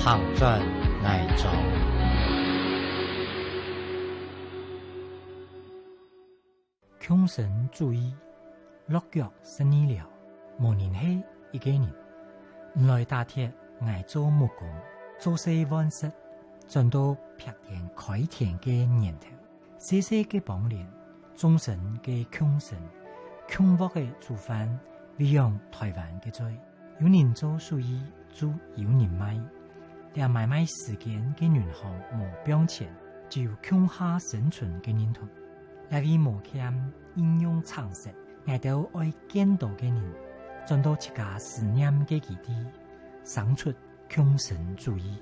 行转爱照。穷神主义，落脚12年了，无人是一个人。唔来打铁，爱做木工，做事万事，转到劈天开天嘅年头，细细嘅绑链，众神嘅穷神，穷沃嘅做饭，喂养台湾嘅罪，有人做生意，做有人买。但买卖时间嘅人行无标钱，只有穷下生存嘅人团。那位无欠应用常识，挨到爱见到嘅人，转到自家思念嘅基地，生出穷神主义。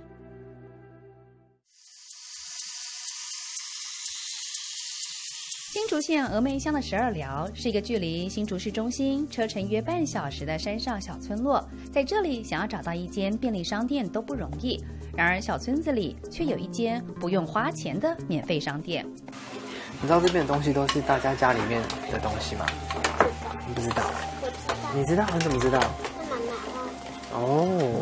新竹县峨眉乡的12寮是一个距离新竹市中心车程约半小时的山上小村落，在这里想要找到一间便利商店都不容易。然而小村子里却有一间不用花钱的免费商店。你知道这边的东西都是大家家里面的东西吗？你不知道？我知道。你知道？你怎么知道？是妈妈哦。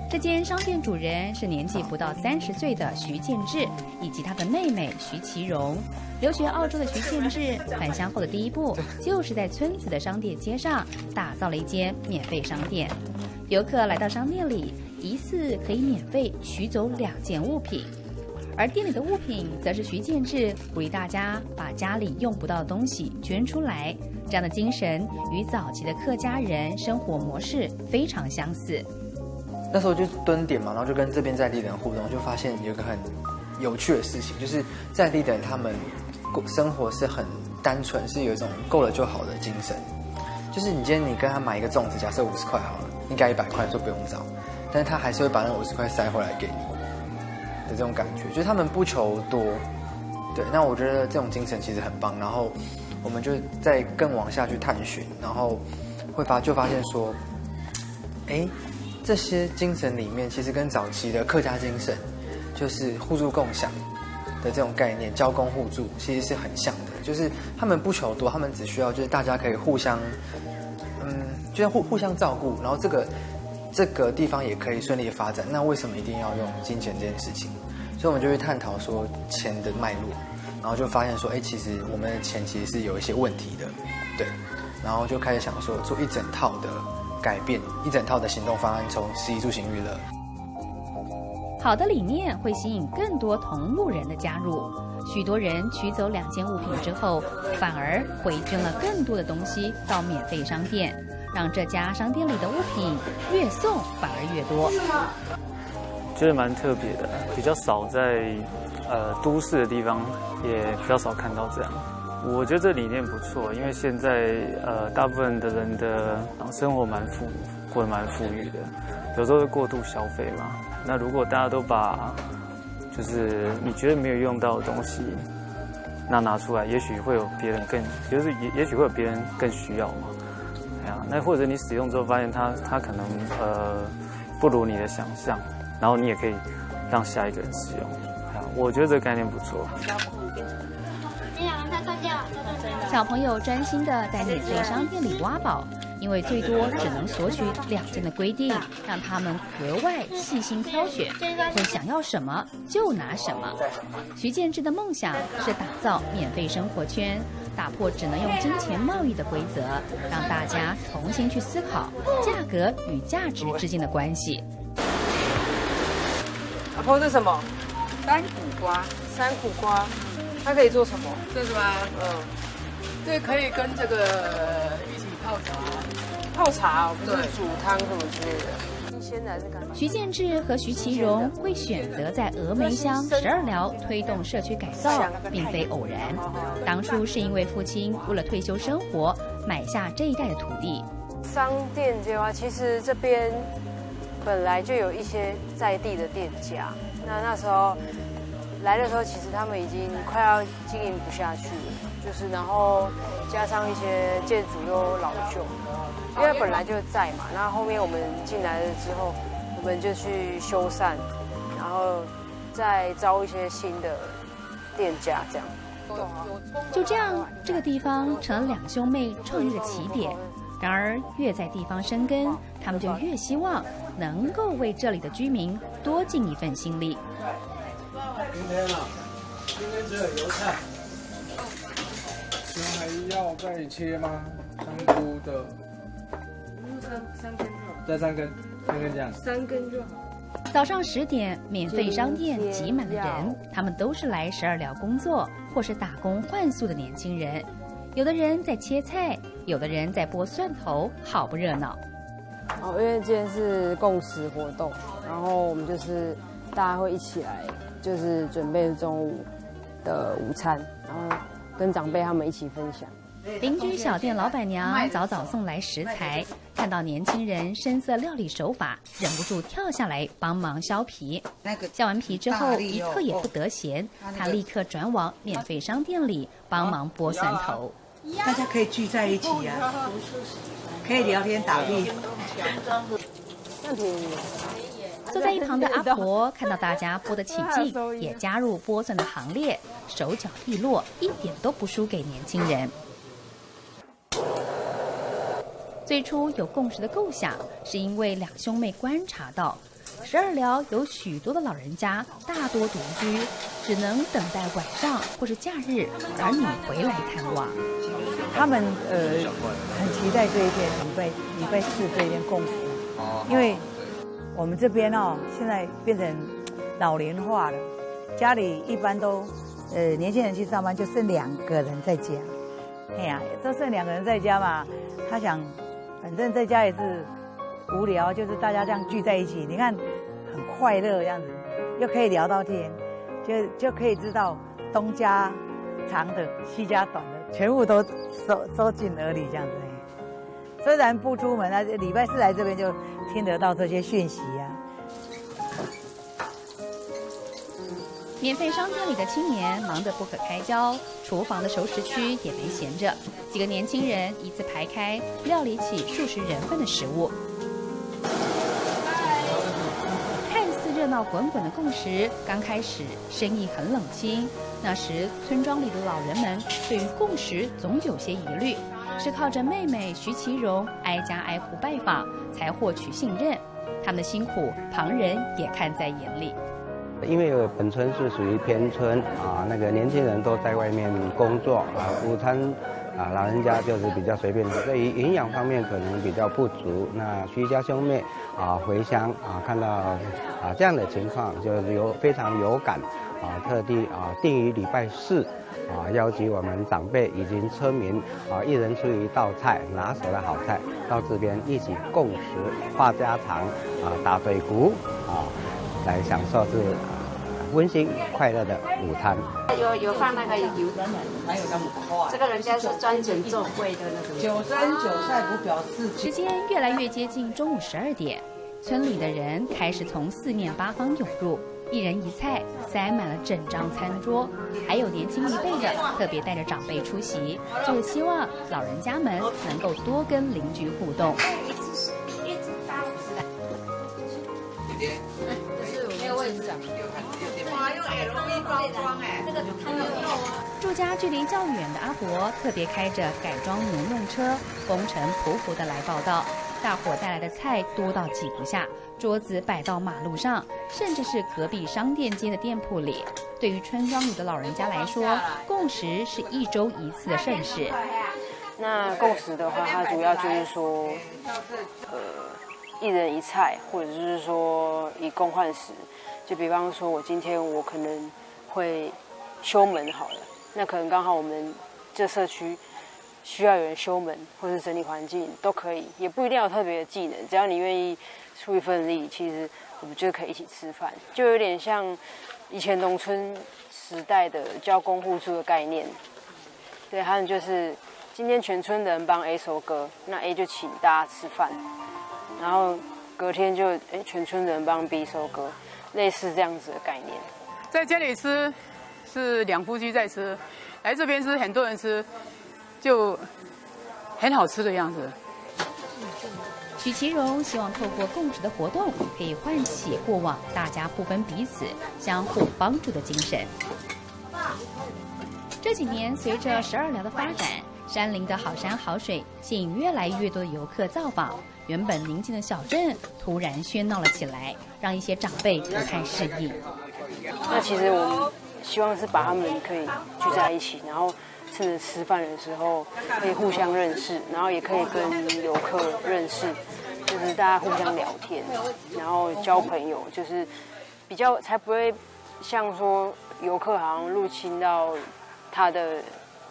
这间商店主人是年纪不到30岁的徐建志，以及他的妹妹徐其荣。留学澳洲的徐建志返乡后的第一步，就是在村子的商店街上打造了一间免费商店。游客来到商店里，疑似可以免费取走2件物品，而店里的物品则是徐建志鼓励大家把家里用不到的东西捐出来。这样的精神与早期的客家人生活模式非常相似。那时候就蹲点嘛，然后就跟这边在地人互动，就发现有一个很有趣的事情，就是在地人他们生活是很单纯，是有一种够了就好的精神。就是你今天你跟他买一个粽子，假设50块好了，你给他100块就不用找，但是他还是会把那50块塞回来给你的这种感觉，就是他们不求多。对，那我觉得这种精神其实很棒。然后我们就再更往下去探寻，然后就发现说，这些精神里面其实跟早期的客家精神，就是互助共享的这种概念，交工互助，其实是很像的。就是他们不求多，他们只需要就是大家可以互相，就像互相照顾，然后这个地方也可以顺利的发展。那为什么一定要用金钱这件事情？所以我们就会探讨说钱的脉络，然后就发现说，其实我们的钱其实是有一些问题的，对。然后就开始想说做一整套的改变，一整套的行动方案，从食衣住行娱乐。好的理念会吸引更多同路人的加入，许多人取走2件物品之后，反而回捐了更多的东西到免费商店，让这家商店里的物品越送反而越多。觉得蛮特别的，比较少在都市的地方，也比较少看到这样。我觉得这理念不错，因为现在大部分的人的生活过得蛮富裕的，有时候会过度消费嘛。那如果大家都把就是你觉得没有用到的东西，那拿出来，也许会有别人也许会有别人更需要嘛。那或者你使用之后发现它可能不如你的想象，然后你也可以让下一个人使用。我觉得这个概念不错。小朋友专心的在免费商店里挖宝，因为最多只能索取2件的规定，让他们格外细心挑选，会想要什么就拿什么。徐建志的梦想是打造免费生活圈，打破只能用金钱贸易的规则，让大家重新去思考价格与价值之间的关系。阿婆是什么？山苦瓜。山苦瓜，它可以做什么？这个吗？这可以跟这个一起泡茶。泡茶，不是煮汤什么之类的。新鲜的还是干嘛？徐建志和徐其荣会选择在峨眉乡12寮推动社区改造，并非偶然。当初是因为父亲为了退休生活，买下这一带的土地。商店街啊，其实这边本来就有一些在地的店家。那时候来的时候，其实他们已经快要经营不下去了，就是然后加上一些建筑又老旧，因为本来就在嘛。那后面我们进来了之后，我们就去修缮，然后再招一些新的店家，这样。就这样，这个地方成了2兄妹创业的起点。然而，越在地方生根，他们就越希望能够为这里的居民多尽一份心力。今天只有油菜，今天还要再切吗？3菇的，三根就好，再3根这样。3根就好。早上10点，免费商店挤满了人，他们都是来12寮工作或是打工换宿的年轻人。有的人在切菜，有的人在剥蒜头，好不热闹。因为今天是共识活动，然后我们就是大家会一起来，就是准备中午的午餐，然后跟长辈他们一起分享。邻居小店老板娘早早送来食材，看到年轻人深色料理手法，忍不住跳下来帮忙削皮。削完皮之后，一刻也不得闲，她立刻转往免费商店里帮忙剥蒜头。大家可以聚在一起啊，可以聊天打屁。坐在一旁的阿婆看到大家剥得起劲，也加入剥蒜的行列，手脚利落，一点都不输给年轻人。最初有共识的构想，是因为两兄妹观察到12寮有许多的老人家，大多独居，只能等待晚上或是假日儿女回来探望。他们很期待这一天礼拜4这一天共识，因为我们这边现在变成老龄化了，家里一般都年轻人去上班就剩2个人在家，哎呀，都剩2个人在家嘛，他想反正在家也是无聊，就是大家这样聚在一起，你看很快乐这样子，又可以聊到天，就可以知道东家长的西家短的，全部都收进耳里这样子。虽然不出门，礼拜4来这边就听得到这些讯息啊。免费商店里的青年忙得不可开交，厨房的熟食区也没闲着，几个年轻人一字排开，料理起数十人份的食物。看似热闹滚滚的共识，刚开始生意很冷清。那时村庄里的老人们对于共识总有些疑虑，是靠着妹妹徐其荣挨家挨户拜访才获取信任。他们的辛苦，旁人也看在眼里。因为本村是属于偏村啊，那个年轻人都在外面工作啊，午餐啊，老人家就是比较随便的，所以营养方面可能比较不足。那徐家兄妹啊回乡啊，看到这样的情况，就非常有感啊，特地定于礼拜4邀集我们长辈以及村民一人出一道菜，拿手的好菜，到这边一起共食话家常打嘴鼓来享受温馨快乐的午餐。有放那个油，这个人家是专程做贵的那种。9蒸9晒不表示。时间越来越接近中午12点，村里的人开始从4面8方涌入，一人一菜塞满了整张餐桌，还有年轻一辈的特别带着长辈出席，就是希望老人家们能够多跟邻居互动。住家距离较远的阿伯特别开着改装农用车，风尘仆仆的来报道。大伙带来的菜多到挤不下，桌子摆到马路上，甚至是隔壁商店街的店铺里。对于村庄里的老人家来说，共识是1周1次的盛事。那共识的话，它主要就是说，一人一菜，或者是说以供换食。就比方说，我今天我可能会修门好了，那可能刚好我们这社区需要有人修门或是整理环境都可以，也不一定要有特别的技能，只要你愿意出一份力，其实我们就可以一起吃饭，就有点像以前农村时代的交工互助的概念。对，他们就是今天全村的人帮 A 收割，那 A 就请大家吃饭，然后隔天就全村的人帮 B 收割。类似这样子的概念，在家里吃是2夫妻在吃，来这边吃很多人吃，就很好吃的样子。许其荣希望透过共识的活动，可以唤起过往大家不分彼此、相互帮助的精神。这几年，随着12寮的发展，山林的好山好水吸引越来越多的游客造访，原本宁静的小镇突然喧闹了起来，让一些长辈不太适应。那其实我们希望是把他们可以聚在一起，然后甚至吃饭的时候可以互相认识，然后也可以跟游客认识，就是大家互相聊天，然后交朋友，就是比较才不会像说游客好像入侵到他的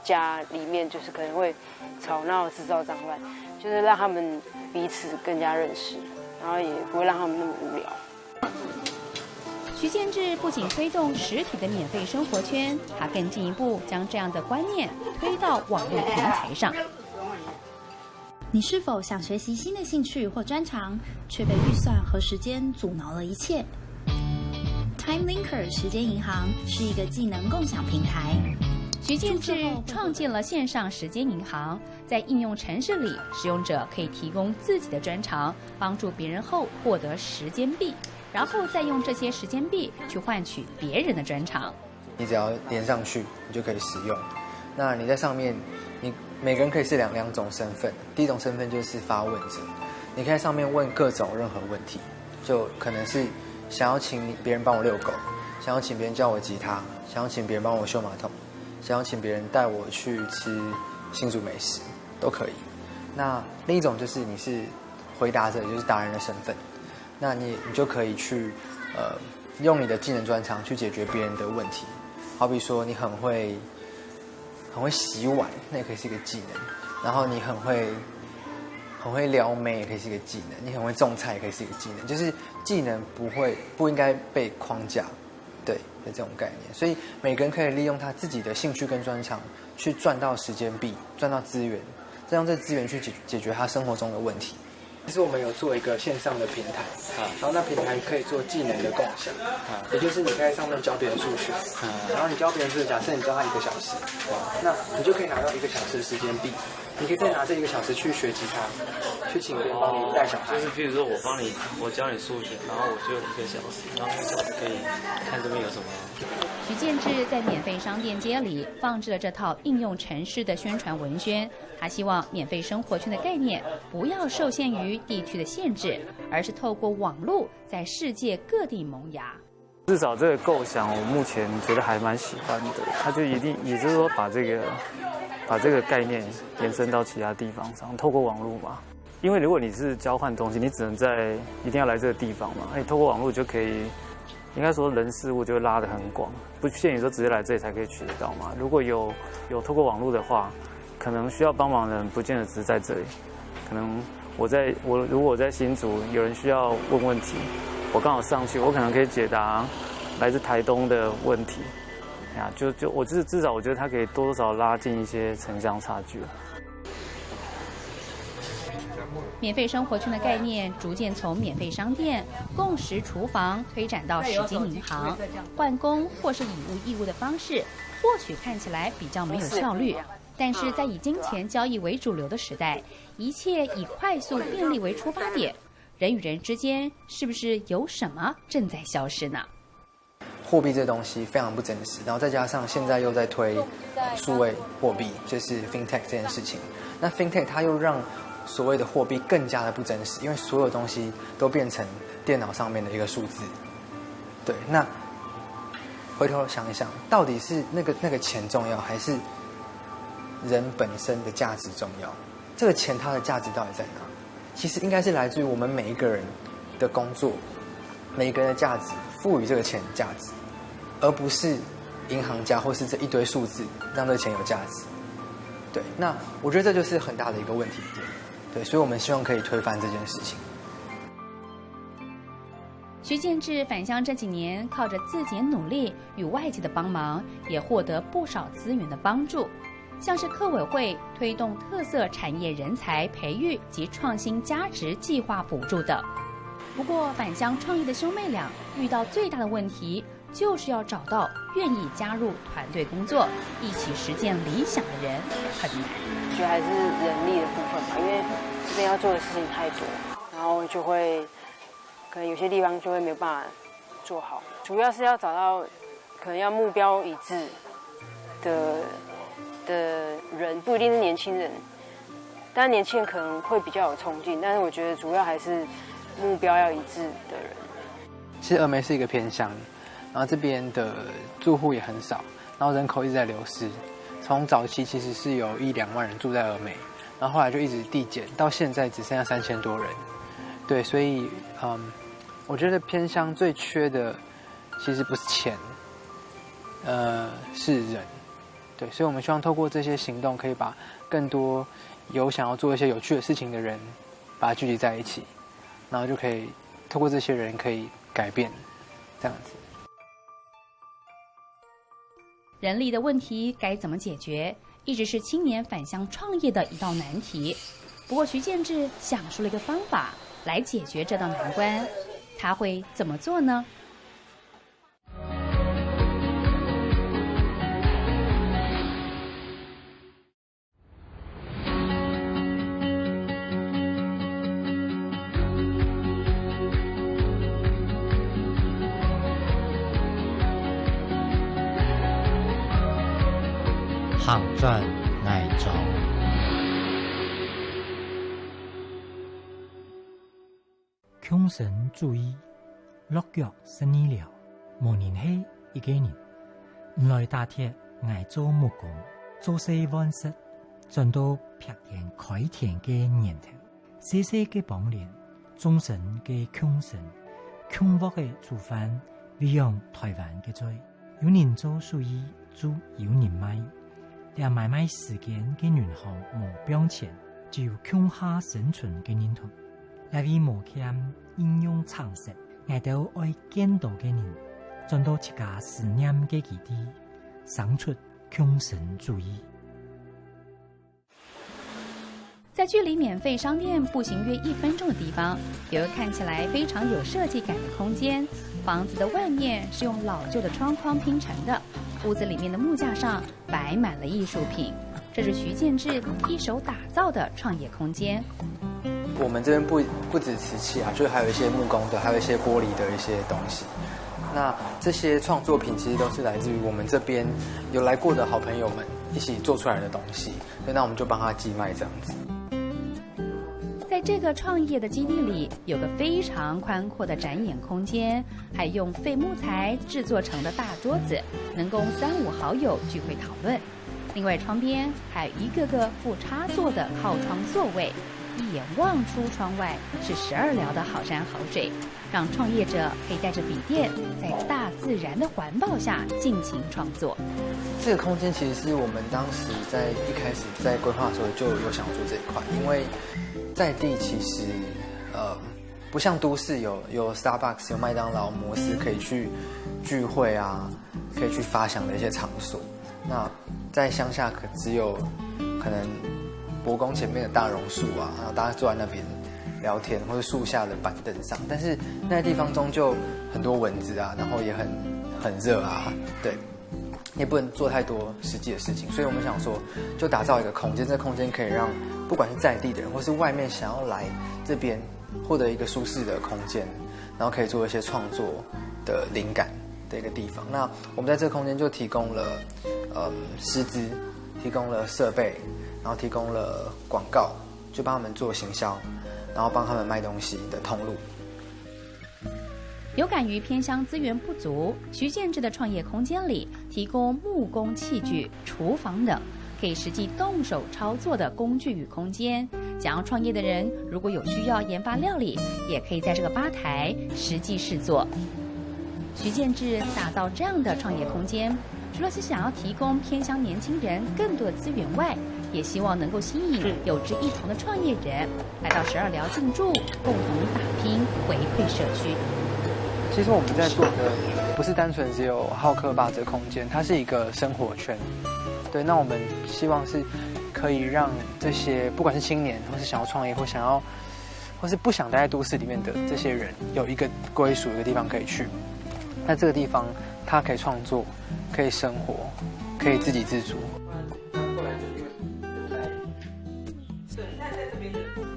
家里面，就是可能会吵闹、制造脏乱，就是让他们彼此更加认识，然后也不会让他们那么无聊。徐建志不仅推动实体的免费生活圈，他更进一步将这样的观念推到网络平台上。你是否想学习新的兴趣或专长，却被预算和时间阻挠了一切？ TimeLinker 时间银行是一个技能共享平台。徐建志创建了线上时间银行，在应用程式里，使用者可以提供自己的专长，帮助别人后获得时间币，然后再用这些时间币去换取别人的专长。你只要连上去，你就可以使用。那你在上面，你每个人可以是两种身份。第一种身份就是发问者，你可以在上面问各种任何问题，就可能是想要请别人帮我遛狗，想要请别人教我吉他，想要请别人帮我修马桶，想要请别人带我去吃新竹美食，都可以。那另一种就是你是回答者，就是达人的身份，那你就可以去用你的技能专长去解决别人的问题。好比说你很会洗碗，那也可以是一个技能。然后你很会撩妹，也可以是一个技能。你很会种菜，也可以是一个技能。就是技能不应该被框架，对的这种概念。所以每个人可以利用他自己的兴趣跟专长，去赚到时间币，赚到资源，再用这资源去解决他生活中的问题。其实我们有做一个线上的平台，然后那平台可以做技能的共享，也就是你可以在上面教别人数学，然后你教别人数学，假设你教他1个小时，那你就可以拿到1个小时的时间币，你可以再拿这1个小时去学吉他，去请别人帮你带小孩。就是譬如说我教你数学，然后我就有1个小时，然后1个小时可以看这边有什么。徐建志在免费商店街里放置了这套应用程式的宣传文宣，他希望免费生活圈的概念不要受限于地区的限制，而是透过网络在世界各地萌芽。至少这个构想，我目前觉得还蛮喜欢的。他就一定，也就是说把这个概念延伸到其他地方上，透过网络嘛。因为如果你是交换东西，你只能一定要来这个地方嘛，那你透过网络就可以。应该说人事物就会拉得很广，不限于说直接来这里才可以取得到嘛。如果有透过网络的话，可能需要帮忙的人不见得只是在这里，可能如果我在新竹，有人需要问问题，我刚好上去，我可能可以解答来自台东的问题。呀，我就是至少我觉得它可以多少拉近一些城乡差距。免费生活圈的概念逐渐从免费商店、共识厨房推展到时间银行、换工或是以物易物的方式，或许看起来比较没有效率，但是在以金钱交易为主流的时代，一切以快速便利为出发点，人与人之间是不是有什么正在消失呢？货币这东西非常不真实，然后再加上现在又在推数位货币，就是 FinTech 这件事情。那 FinTech 它又让所谓的货币更加的不真实，因为所有东西都变成电脑上面的一个数字。对，那回头想一想，到底是那个钱重要，还是人本身的价值重要？这个钱它的价值到底在哪？其实应该是来自于我们每一个人的工作，每一个人的价值赋予这个钱价值，而不是银行家或是这一堆数字让这个钱有价值。对，那我觉得这就是很大的一个问题点。对，所以我们希望可以推翻这件事情。徐建志返乡这几年，靠着自己努力与外界的帮忙，也获得不少资源的帮助，像是客委会推动特色产业人才培育及创新价值计划补助等。不过，返乡创业的兄妹俩遇到最大的问题，就是要找到愿意加入团队工作、一起实践理想的人，很难。我觉得还是人力的部分吧，因为这边要做的事情太多，然后就会可能有些地方就会没有办法做好。主要是要找到可能要目标一致的的人，不一定是年轻人。当然，年轻人可能会比较有冲劲，但是我觉得主要还是目标要一致的人。其实峨眉是一个偏乡，然后这边的住户也很少，然后人口一直在流失。从早期其实是有1-2万人住在峨眉，然后后来就一直递减，到现在只剩下3000多人。对，所以我觉得偏乡最缺的其实不是钱，是人。对，所以我们希望透过这些行动，可以把更多有想要做一些有趣的事情的人，把它聚集在一起，然后就可以透过这些人可以改变，这样子。人力的问题该怎么解决，一直是青年返乡创业的一道难题。不过徐建志想出了一个方法来解决这道难关，他会怎么做呢？行转挨撞，穷神注意，落腳12了，無人係一個人。唔來打鐵挨做木工，做細碗室，轉到劈人開田嘅年頭，細細嘅綁鏈，眾神嘅窮神，窮沃嘅做飯，餵養台灣嘅罪，有人做屬於做有人買。連買賣時間嘅銀行冇標錢，只有窮下生存嘅人團。來為無欠應用常識，挨到愛見到嘅人，轉到一家思念嘅基地，生出窮神主義。在距離免費商店步行約1分鐘的地方，有個看起來非常有設計感的空間。房子的外面是用老舊的窗框拼成的，屋子裡面的木架上擺滿了藝術品。這是徐建志一手打造的創業空間。我們這邊不止瓷器啊，就是還有一些木工的，還有一些玻璃的一些東西。那這些創作品其實都是來自於我們這邊有來過的好朋友們一起做出來的東西，所以那我們就幫他寄賣這樣子。在這個創業的基地裡，有個非常寬闊的展演空間，還用廢木材製作成的大桌子，能供3-5好友聚會討論。另外，窗邊還有一個個附插座的靠窗座位，一眼望出窗外是12寮的好山好水，讓創業者可以帶着筆電，在大自然的環抱下盡情創作。這個空間其實是我們當時在一開始在規劃的時候就有想做這一塊，因為在地其實不像都市有 Starbucks 有麥當勞摩斯可以去聚會啊，可以去發想的一些場所。那在鄉下只有可能伯公前面的大榕樹啊，然後大家坐在那邊聊天，或者樹下的板凳上，但是那個地方中就很多蚊子啊，然後也很熱啊，對。也不能做太多實際的事情，所以我們想說，就打造一個空間，這個空間可以讓不管是在地的人，或是外面想要來這邊獲得一個舒適的空間，然後可以做一些創作的靈感的一個地方。那我們在這個空間就提供了師資，提供了設備，然後提供了廣告，就幫他們做行銷，然後幫他們賣東西的通路。有感於偏鄉資源不足，徐建志的創業空間裡提供木工器具、廚房等可以實際動手操作的工具與空間。想要創業的人如果有需要研發料理，也可以在這個吧台實際試做。徐建志打造這樣的創業空間，除了是想要提供偏鄉年輕人更多的資源外，也希望能夠吸引有志一同的創業人來到12寮進駐，共同打拼回饋社區。其實我們在做的不是單純只有好客吧這個空間，它是一個生活圈。對，那我們希望是可以讓這些不管是青年，或是想要創業，或是不想待在都市裡面的這些人，有一個歸屬，一個地方可以去。那這個地方，他可以創作，可以生活，可以自給自足。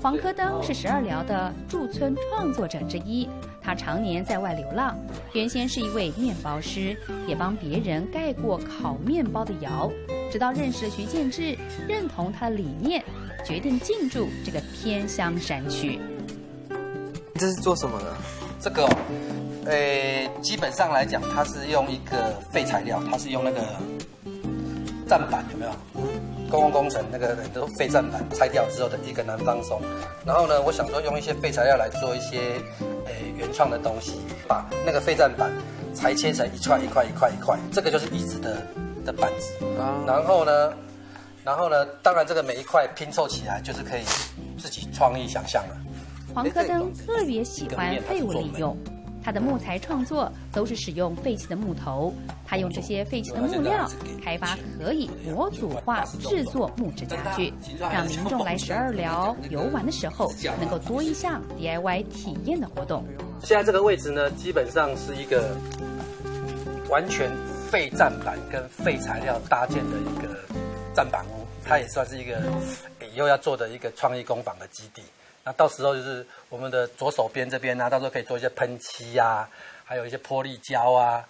黃科登是12寮的駐村創作者之一。他常年在外流浪，原先是一位面包师，也帮别人盖过烤面包的窑。直到认识了徐建志，认同他的理念，决定进驻这个偏乡山区。这是做什么的？这个基本上来讲，它是用一个废材料，它是用那个站板，有没有？公共工程那个很多废站板拆掉之后的一个南方松，然后呢，我想说用一些废材料来做一些原创的东西，把那个废站板裁切成一块一块一块一块，这个就是椅子的板子。然后呢，当然这个每一块拼凑起来就是可以自己创意想象了。黄科登特别喜欢废物利用，他的木材创作都是使用废弃的木头，他用这些废弃的木料开发可以模组化制作木质家具，让民众来12寮游玩的时候能够多一项 DIY 体验的活动。现在这个位置呢，基本上是一个完全废站板跟废材料搭建的一个站板屋，它也算是一个以后要做的一个创意工坊的基地。那到时候就是我们的左手边这边啊，到时候可以做一些喷漆啊，还有一些玻璃胶啊，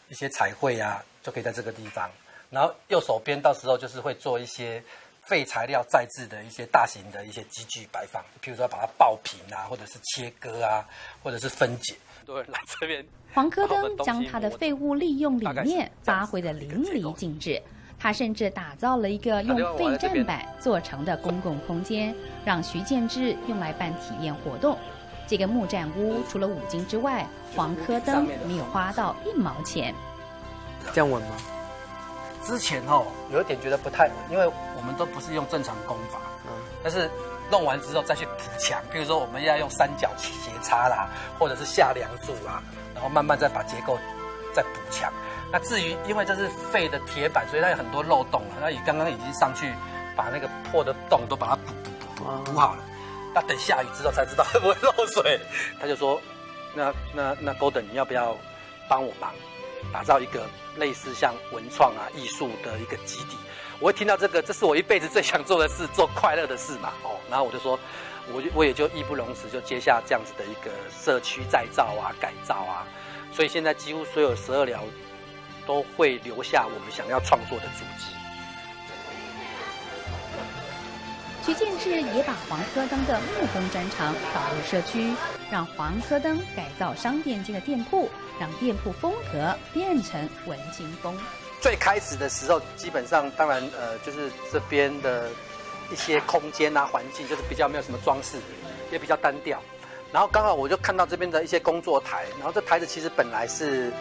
一些彩绘啊，就可以在这个地方。然后右手边到时候就是会做一些废材料再制的一些大型的一些机具摆放，譬如说把它爆平啊，或者是切割啊，或者是分解。很多人来这边。黄科登将他的废物利用理念发挥得淋漓尽致。他甚至打造了一个用废站板做成的公共空间，让徐建志用来办体验活动。这个木栈屋除了5金之外，黄科登没有花到1毛钱。这样稳吗？之前有一点觉得不太稳，因为我们都不是用正常工法，但是弄完之后再去补墙，比如说我们要用三角斜插啦，或者是下梁柱啦，然后慢慢再把结构再补墙。那至于因为这是废的铁板，所以它有很多漏洞了。那你刚刚已经上去把那个破的洞都把它补好了。那等下雨之后才知道会不会漏水。他就说，那 Golden 你要不要帮我忙，打造一个类似像文创啊艺术的一个基地？我会听到这个，这是我一辈子最想做的事，做快乐的事嘛。然后我就说，我也就义不容辞，就接下这样子的一个社区再造啊改造啊。所以现在几乎所有12寮都会留下我们想要创作的足迹。徐建志也把黄科登的木工专长导入社区，让黄科登改造商店街的店铺，让店铺风格变成文青风。最开始的时候，基本上当然就是这边的一些空间啊环境就是比较没有什么装饰，也比较单调。然后刚好我就看到这边的一些工作台，然后这台子其实本来是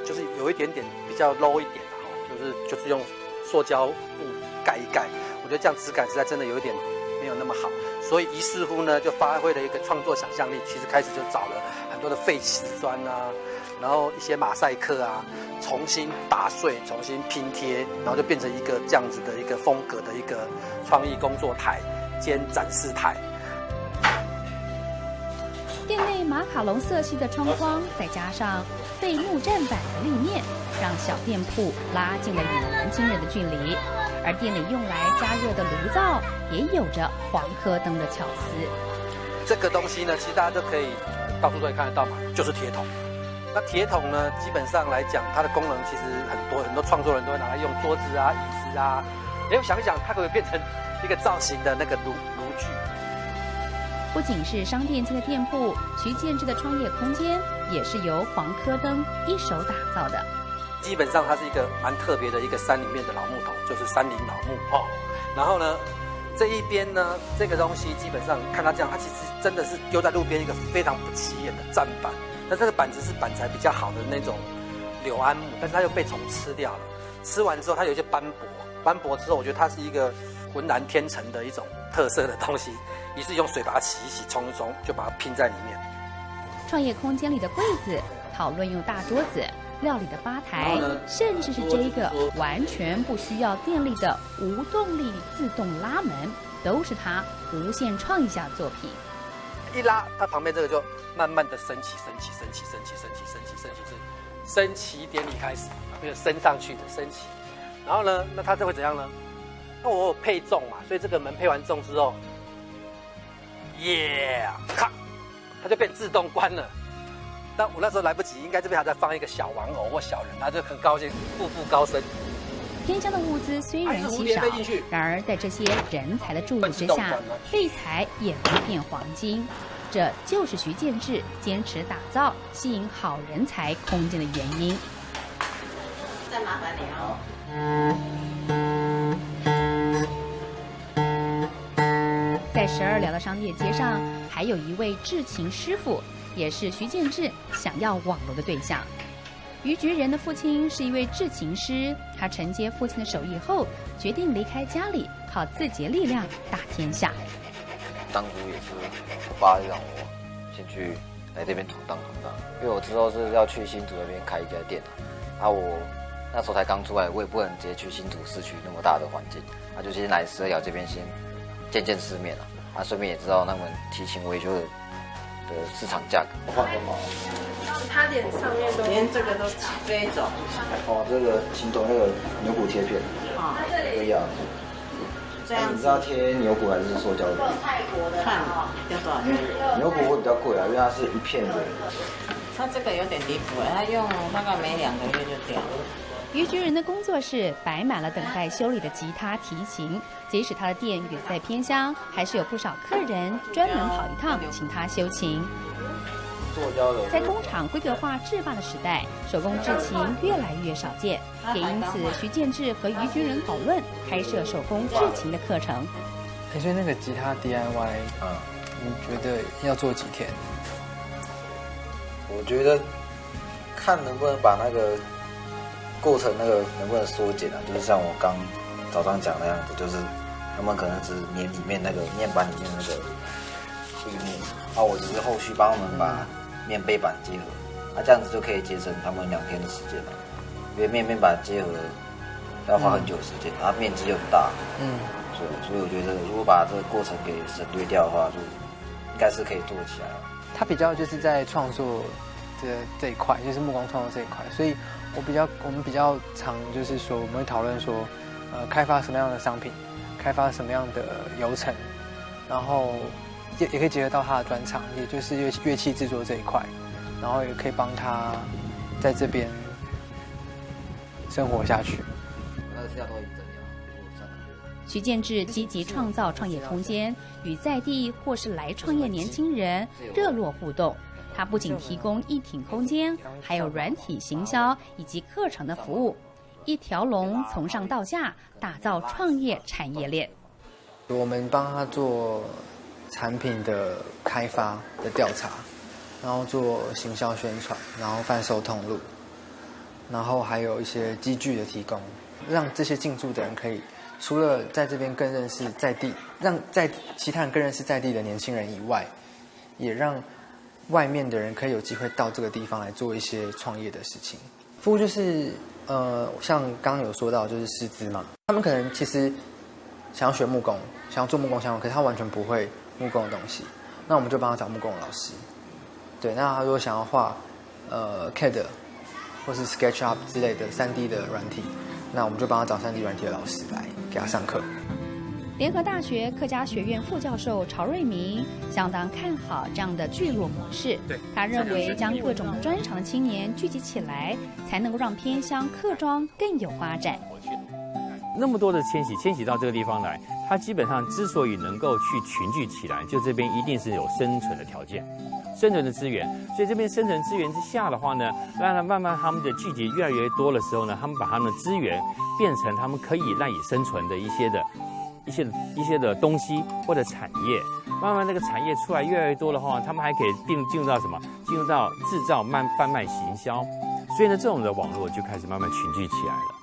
就是有一点点比较 low 一点的就是用塑胶布盖一盖，我觉得这样质感实在真的有一点没有那么好，所以于是乎呢，就发挥了一个创作想象力，其实开始就找了很多的废瓷砖啊，然后一些马赛克啊，重新打碎，重新拼贴，然后就变成一个这样子的一个风格的一个创意工作台兼展示台。店内马卡龙色系的窗框，再加上废木栈板的立面，让小店铺拉近了与年轻人的距离。而店里用来加热的炉灶也有着黄科登的巧思。这个东西呢，其实大家都可以到处都可以看得到嘛，就是铁桶。那铁桶呢，基本上来讲，它的功能其实很多创作人都会拿来用桌子啊、椅子啊。想一想，它可不可以变成一个造型的那个炉具？不仅是商店街的店铺，徐建志的创业空间也是由黄科登一手打造的。基本上它是一个蛮特别的一个山里面的老木头，就是山林老木然后呢，这一边呢，这个东西基本上看它这样，它其实真的是丢在路边一个非常不起眼的站板。那这个板子是板材比较好的那种柳安木，但是它又被虫吃掉了。吃完之后，它有一些斑驳，斑驳之后，我觉得它是一个浑然天成的一种特色的东西。于是用水把它洗一洗、冲一冲，就把它拼在里面。创业空间里的柜子，讨论用大桌子。料理的吧台，甚至是这个完全不需要电力的无动力自动拉门，都是他无限创意下的作品。一拉，它旁边这个就慢慢的升起，升起典礼开始，没有升上去的升起。然后呢，那它这会怎样呢？那我有配重嘛，所以这个门配完重之后，咔，它就变自动关了。但我那时候来不及，应该这边还在放一个小玩偶或小人，他就很高兴，步步高升。偏乡的物资虽然稀少，然而在这些人才的注入之下，废材也能变黄金。这就是徐建志坚持打造吸引好人才空间的原因。再麻烦你哦。在12寮的商业街上，还有一位制琴师傅，也是徐建志想要网罗的对象。于菊仁的父亲是一位制琴师，他承接父亲的手艺后，决定离开家里，靠自己的力量打天下。当初也是我爸让我先去来这边闯荡，因为我之后是要去新竹那边开一家店我那时候才刚出来，我也不能直接去新竹市区那么大的环境，就先来12寮这边先见见世面顺便也知道他们提琴维修的市场价格。我换个毛，他脸上面都连这个都飞走。这个琴头那个牛骨贴片，这样。这样你知道贴牛骨还是塑胶的？泰国的看要多少钱？牛骨会比较贵因为它是一片的。他这个有点离谱他用大概没2个月就掉了。于菊仁的工作室摆满了等待修理的吉他、提琴，即使他的店远在偏乡，还是有不少客人专门跑一趟请他修琴。在工厂规格化制霸的时代，手工制琴越来越少见，也因此徐建志和于菊仁讨论开设手工制琴的课程。所以那个吉他 DIY，你觉得要做几天？我觉得看能不能把那个过程能不能缩减就是像我刚早上讲那样子，就是他们可能只粘里面那个面板里面那个立面，我只是后续帮他们把面背板结合，这样子就可以节省他们2天的时间了，因为面板结合要花很久的时间，面积又很大，所以我觉得如果把这个过程给省略掉的话，就应该是可以做起来了。他比较就是在创作这一块，就是木工创作这一块，所以我们比较常就是说，我们会讨论说，开发什么样的商品，开发什么样的流程，然后也可以结合到他的专长，也就是乐器制作这一块，然后也可以帮他在这边生活下去。徐建志积极创造创业空间，与在地或是来创业年轻人热络互动。他不仅提供艺挺空间，还有软体行销以及课程的服务，一条龙从上到下打造创业产业链。我们帮他做产品的开发的调查，然后做行销宣传，然后贩售通路，然后还有一些机具的提供，让这些进驻的人可以除了在这边更认识在地，让其他人更认识在地的年轻人以外，也让外面的人可以有机会到这个地方来做一些创业的事情。服务就是像刚刚有说到，就是师资嘛，他们可能其实想要学木工，想要做木工相关，可是他完全不会木工的东西，那我们就帮他找木工的老师。对，那他如果想要画CAD 或是 SketchUp 之类的3D 的软体，那我们就帮他找3D 软体的老师来给他上课。联合大学客家学院副教授曹瑞明相当看好这样的聚落模式。他认为将各种专长的青年聚集起来，才能够让偏乡客庄更有发展。那么多的迁徙到这个地方来，它基本上之所以能够去群聚起来，就这边一定是有生存的条件。生存的资源，所以这边生存资源之下的话呢，让它慢慢他们的聚集越来越多的时候呢，他们把他们的资源变成他们可以赖以生存的一些的东西或者产业，慢慢那个产业出来越来越多的话，他们还可以进入到什么？进入到制造、贩卖、行销，所以呢，这种的网络就开始慢慢群聚起来了。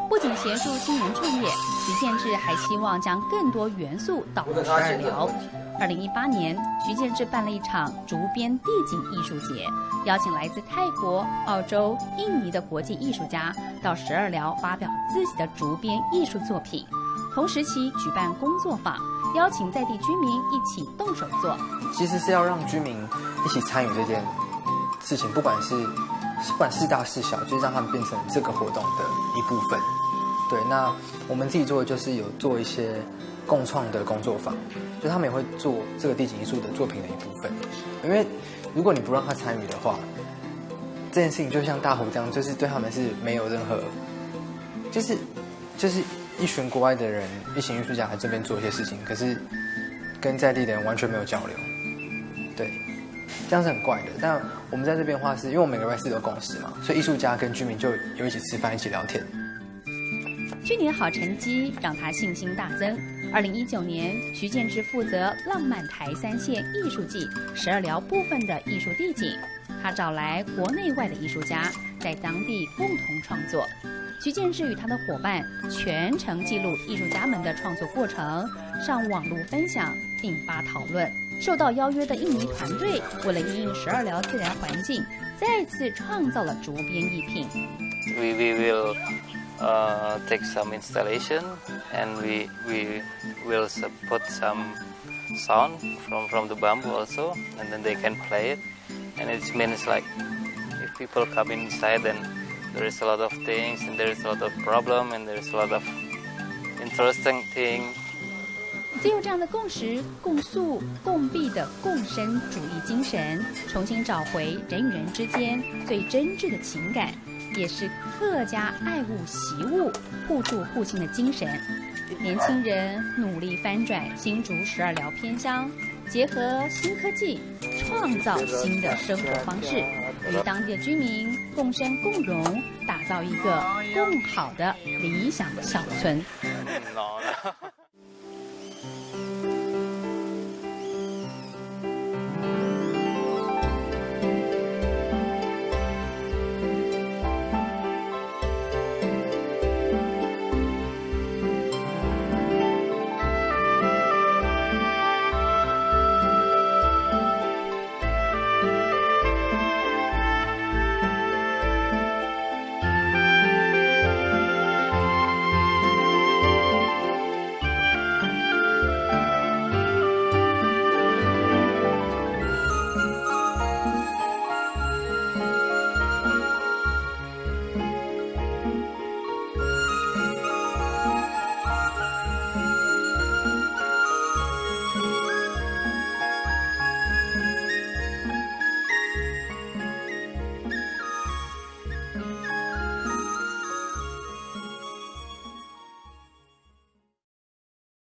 不仅协助青年创业，徐建志还希望将更多元素导入12寮。2018年，徐建志办了一场竹编地景艺术节，邀请来自泰国、澳洲、印尼的国际艺术家到12寮发表自己的竹编艺术作品。同时期举办工作坊，邀请在地居民一起动手做。其实是要让居民一起参与这件事情，不管是大是小，就是让他们变成这个活动的一部分。对，那我们自己做的就是有做一些共创的工作坊，就他们也会做这个地景艺术的作品的一部分。因为如果你不让他参与的话，这件事情就像大湖这样，就是对他们是没有任何，就是一群国外的人，一群艺术家来这边做一些事情，可是跟在地的人完全没有交流，对，这样是很怪的。但我们在这边的话是，因为我们每个礼拜四有共识嘛，所以艺术家跟居民就有一起吃饭，一起聊天。去年好成绩让他信心大增。2019年，徐建志负责浪漫台3线艺术季12寮部分的艺术地景，他找来国内外的艺术家，在当地共同创作。徐建志与他的伙伴全程记录艺术家们的创作过程，上网络分享，引发讨论。受到邀约的印尼团队，为了因应12寮自然环境，再次创造了竹编艺品。We will take some installation and we will put some sound from the bamboo also, and then they can play it. And it means like if people come inside, then there is a lot of things, and there is a lot of problem, and there is a lot of interesting thing. 借由这样的共识、共诉、共避的共生主义精神，重新找回人与人之间最真挚的情感，也是客家爱物惜物、互助互信的精神。年轻人努力翻转新竹12寮偏乡，结合新科技，创造新的生活方式，与当地的居民共生共荣，打造一个更好的理想小村。